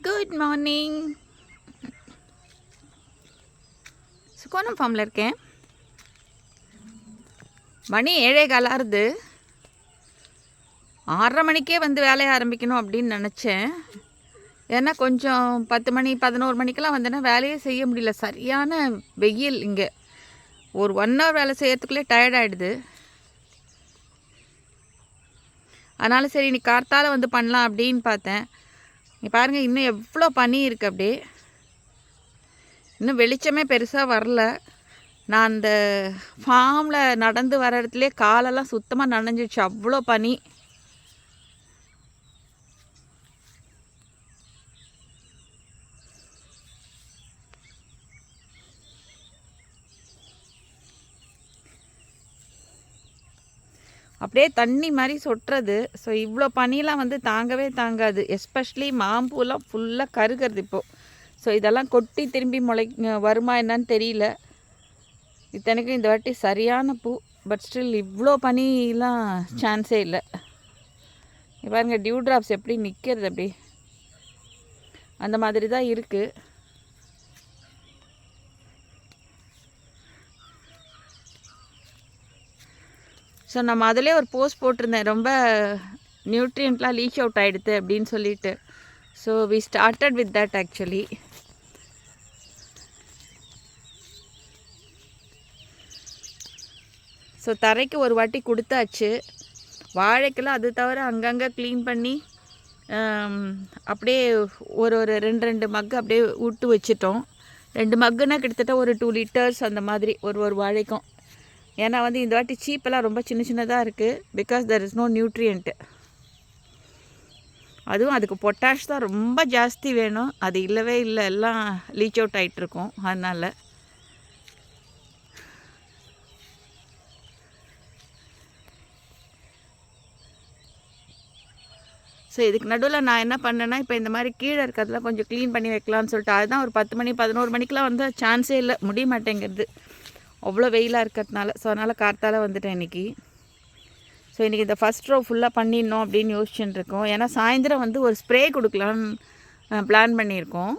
Good morning. சுகோணம் ஃபார்மில் இருக்கேன். மணி 7:15 ஆறுது. 6:30 மணிக்கே வந்து வேலையை ஆரம்பிக்கணும் அப்படின்னு நினச்சேன். ஏன்னா கொஞ்சம் 10 மணி 11 மணிக்கெல்லாம் வந்தேன்னா வேலையே செய்ய முடியல. சரியான வெயில் இங்கே. ஒரு 1 ஹவர் வேலை செய்யறதுக்குள்ளே டயர்ட் ஆகிடுது. அதனால் சரி இன்னைக்கு கார்த்தால வந்து பண்ணலாம் அப்படின்னு பார்த்தேன். இங்கே பாருங்கள், இன்னும் எவ்வளோ பனி இருக்குது. அப்படியே இன்னும் வெளிச்சமே பெருசாக வரல. நான் அந்த ஃபார்மில் நடந்து வர இடத்துலேயே காலெல்லாம் சுத்தமாக நனைஞ்சிடுச்சு, அவ்வளோ பனி. அப்படியே தண்ணி மாதிரி சொட்டுறது. ஸோ இவ்வளோ பனிலாம் வந்து தாங்கவே தாங்காது. எஸ்பெஷலி மாம்பூலாம் ஃபுல்லாக கருகிறது இப்போது. ஸோ இதெல்லாம் கொட்டி திரும்பி வருமா என்னன்னு தெரியல. இத்தனைக்கும் இந்த வாட்டி சரியான பூ. பட் ஸ்டில் இவ்வளோ பனிலாம் சான்ஸே இல்லை. பாருங்கள் டியூ ட்ராப்ஸ் எப்படி நிற்கிறது, அப்படி அந்த மாதிரி தான் இருக்குது. ஸோ நம்ம அதிலே ஒரு போஸ்ட் போட்டிருந்தேன், ரொம்ப நியூட்ரியன்ட்லாம் லீச் அவுட் ஆகிடுது அப்படின்னு சொல்லிட்டு. So we started with that actually. So தரைக்கு ஒரு வாட்டி கொடுத்தாச்சு. வாழைக்கெல்லாம் அது தவிர அங்கங்கே க்ளீன் பண்ணி அப்படியே ஒரு 2 மக்கு அப்படியே விட்டு வச்சிட்டோம். 2 மக்குன்னா கிட்டத்தட்ட ஒரு 2 லிட்டர்ஸ் அந்த மாதிரி ஒரு வாழைக்கும். ஏன்னா வந்து இந்த வாட்டி சீப்பெல்லாம் ரொம்ப சின்னதாக இருக்குது. Because there is no nutrient. அதுவும் அதுக்கு பொட்டாஷ் தான் ரொம்ப ஜாஸ்தி வேணும். அது இல்லவே இல்லை, எல்லாம் லீச் அவுட் ஆகிட்டுருக்கோம். அதனால் ஸோ இதுக்கு நடுவில் நான் என்ன பண்ணேன்னா, இப்போ இந்த மாதிரி கீழே இருக்கிறதுலாம் கொஞ்சம் க்ளீன் பண்ணி வைக்கலான்னு சொல்லிட்டு, அதுதான் ஒரு 10 மணி 11 மணிக்கெலாம் வந்து சான்ஸே இல்லை, முடிய மாட்டேங்கிறது அவ்வளோ வெயிலாக இருக்கிறதுனால. ஸோ அதனால் கார்த்தால வந்துட்டேன் இன்றைக்கி. ஸோ இன்றைக்கி இந்த ஃபஸ்ட் ரோ ஃபுல்லாக பண்ணிடணும் அப்படின்னு யோசிச்சுட்டு இருக்கோம். ஏன்னா சாயந்தரம் வந்து ஒரு ஸ்ப்ரே கொடுக்கலான்னு பிளான் பண்ணியிருக்கோம்.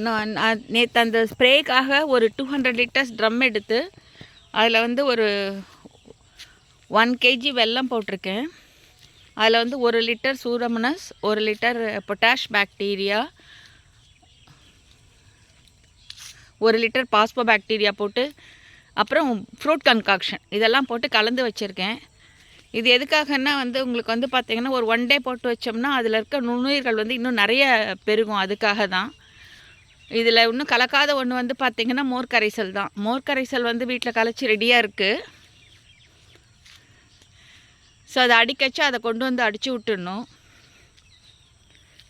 நான் நேற்று அந்த ஸ்ப்ரேக்காக ஒரு 200 லிட்டர்ஸ் ட்ரம் எடுத்து அதில் வந்து ஒரு 1 kg வெல்லம் போட்டிருக்கேன். அதில் வந்து 1 litre Pseudomonas, 1 litre potash bacteria, 1 litre phospho bacteria போட்டு, அப்புறம் ஃப்ரூட் கன்காக்ஷன் இதெல்லாம் போட்டு கலந்து வச்சுருக்கேன். இது எதுக்காகன்னா வந்து உங்களுக்கு வந்து பார்த்திங்கன்னா ஒரு 1 டே போட்டு வச்சோம்னா அதில் இருக்க நுண்ணுயிர்கள் வந்து இன்னும் நிறைய பெருகும். அதுக்காக தான். இதில் இன்னும் கலக்காத ஒன்று வந்து பார்த்திங்கன்னா மோர் கரைசல் தான். மோர் கரைசல் வந்து வீட்டில் கலைச்சி ரெடியாக இருக்குது. ஸோ அதை அடிக்கச்சு அதை கொண்டு வந்து அடித்து விட்டுடணும்.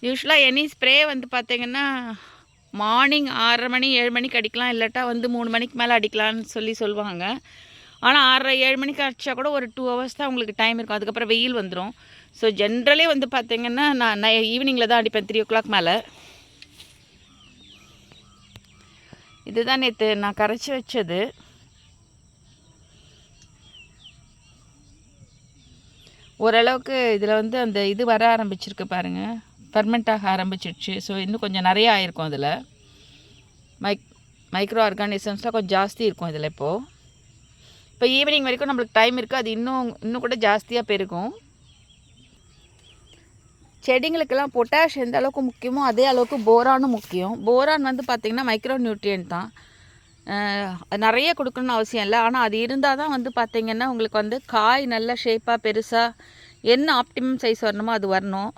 யூஸ்வலாக எனி ஸ்ப்ரே வந்து பார்த்திங்கன்னா மார்னிங் 6:30 மணி 7 மணிக்கு அடிக்கலாம், இல்லாட்டா வந்து 3 மணிக்கு மேலே அடிக்கலான்னு சொல்லுவாங்க. ஆனால் 6:30 7 மணிக்கு அடித்தா கூட ஒரு 2 ஹவர்ஸ் தான் உங்களுக்கு டைம் இருக்கும். அதுக்கப்புறம் வெயில் வந்துடும். ஸோ ஜென்ரலே வந்து பார்த்திங்கன்னா நான் ஈவினிங்கில் தான் அடிப்பேன், 3 o'clock மேலே. இதுதான் நேற்று நான் கரைச்சி வச்சது. ஓரளவுக்கு இதில் வந்து அந்த இது வர ஆரம்பிச்சிருக்கு பாருங்கள், ஃபெர்மெண்ட் ஆக ஆரம்பிச்சிடுச்சு. ஸோ இன்னும் கொஞ்சம் நிறைய ஆயிருக்கும். அதில் மைக்ரோ ஆர்கானிசம்ஸ்லாம் கொஞ்சம் ஜாஸ்தி இருக்கும் இதில். இப்போ ஈவினிங் வரைக்கும் நம்மளுக்கு டைம் இருக்குது. அது இன்னும் கூட ஜாஸ்தியாக பெருகும். செடிங்களுக்கெல்லாம் பொட்டாஷ் எந்த அளவுக்கு முக்கியமோ அதே அளவுக்கு போரானும் முக்கியம். போரான் வந்து பார்த்திங்கன்னா மைக்ரோ நியூட்ரியன்ட் தான். நிறைய கொடுக்கணுன்னு அவசியம் இல்லை. ஆனால் அது இருந்தால் தான் வந்து பார்த்திங்கன்னா உங்களுக்கு வந்து காய் நல்ல ஷேப்பாக பெருசாக என்ன ஆப்டிமம் சைஸ் வரணுமோ அது வரணும்.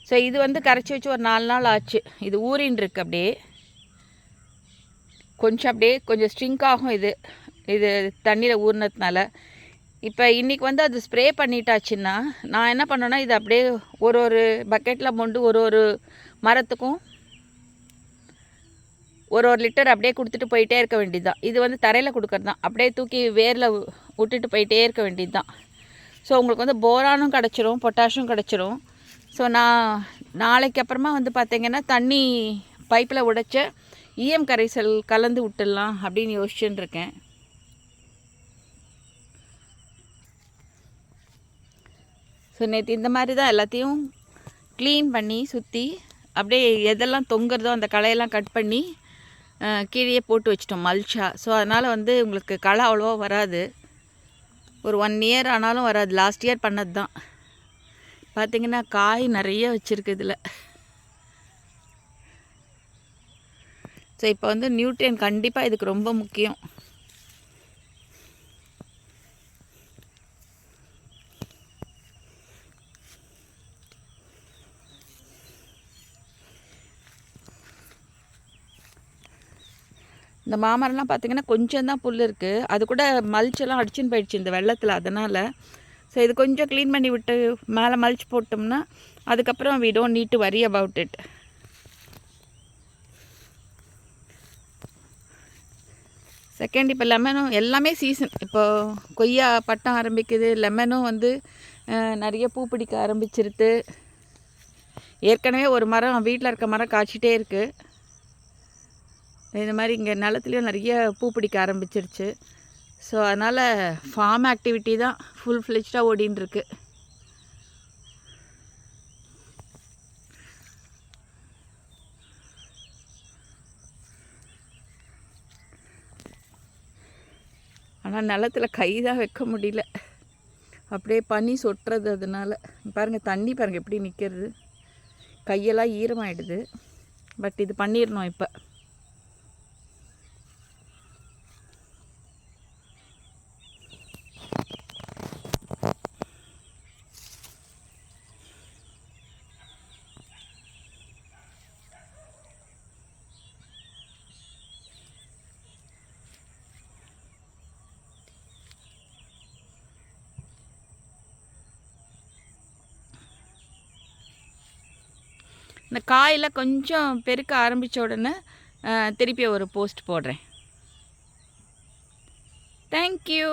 ஸோ இது வந்து கரைச்சி வச்சு ஒரு 4 நாள் ஆச்சு. இது ஊறின்னு இருக்குது. அப்படியே கொஞ்சம் ஸ்ட்ரிங்க் ஆகும் இது தண்ணியில் ஊறினதுனால. இப்போ இன்றைக்கி வந்து அது ஸ்ப்ரே பண்ணிட்டாச்சுன்னா நான் என்ன பண்ணேன்னா இது அப்படியே ஒரு பக்கெட்டில் மொண்டு ஒரு மரத்துக்கும் ஒரு லிட்டர் அப்படியே கொடுத்துட்டு போயிட்டே இருக்க வேண்டியது தான். இது வந்து தரையில் கொடுக்கறது தான். அப்படியே தூக்கி வேரில் விட்டுட்டு போயிட்டே இருக்க வேண்டியது தான். ஸோ உங்களுக்கு வந்து போரானும் கிடச்சிரும், பொட்டாஷும் கிடச்சிரும். ஸோ நான் நாளைக்கு அப்புறமா வந்து பார்த்திங்கன்னா தண்ணி பைப்பில் உடைச்ச ஈயம் கரைசல் கலந்து விட்டுடலாம் அப்படின்னு யோசிச்சுன்னு இருக்கேன். ஸோ நேற்று இந்த மாதிரி தான் எல்லாத்தையும் க்ளீன் பண்ணி சுற்றி அப்படியே எதெல்லாம் தொங்குறதோ அந்த களையெல்லாம் கட் பண்ணி கீழே போட்டு வச்சிட்டோம் மல்ச்சா. ஸோ அதனால் வந்து உங்களுக்கு களை அவ்வளோவா வராது. ஒரு 1 இயர் ஆனாலும் வராது. லாஸ்ட் இயர் பண்ணது தான். பார்த்திங்கன்னா காய் நிறைய வச்சுருக்கு இதில். ஸோ இப்போ வந்து நியூட்ரியன் கண்டிப்பாக இதுக்கு ரொம்ப முக்கியம். இந்த மாமரம்லாம் பார்த்திங்கன்னா கொஞ்சம் தான் புல் இருக்குது. அது கூட மல்ச்செல்லாம் அடிச்சுன்னு போயிடுச்சு இந்த வெள்ளத்தில். அதனால் ஸோ இது கொஞ்சம் க்ளீன் பண்ணி விட்டு மேலே மல்ச் போட்டோம்னா அதுக்கப்புறம் we don't need to worry about it. Second இப்போ லெமனும் எல்லாமே சீசன். இப்போது கொய்யா பட்டம் ஆரம்பிக்குது. லெமனும் வந்து நிறைய பூ பிடிக்க ஆரம்பிச்சிருது. ஏற்கனவே ஒரு மரம் வீட்டில் இருக்க மரம் காய்ச்சிட்டே இருக்குது. இந்த மாதிரி இங்கே நிலத்துலேயும் நிறைய பூ பிடிக்க ஆரம்பிச்சிருச்சு. ஸோ அதனால் ஃபார்ம் ஆக்டிவிட்டி தான் ஃபுல் ஃப்ளெஜ்டாக ஓடின்னு இருக்கு. ஆனால் நிலத்தில் கை தான் வைக்க முடியல, அப்படியே பனி சொட்டுறது. அதனால் பாருங்கள் தண்ணி பாருங்கள் எப்படி நிற்கிறது. கையெல்லாம் ஈரமாகிடுது. பட் இது பண்ணிடணும் இப்போ. இந்த காயில் கொஞ்சம் பெருக்க ஆரம்பித்த உடனே திருப்பி ஒரு போஸ்ட் போடுறேன். தேங்க்யூ.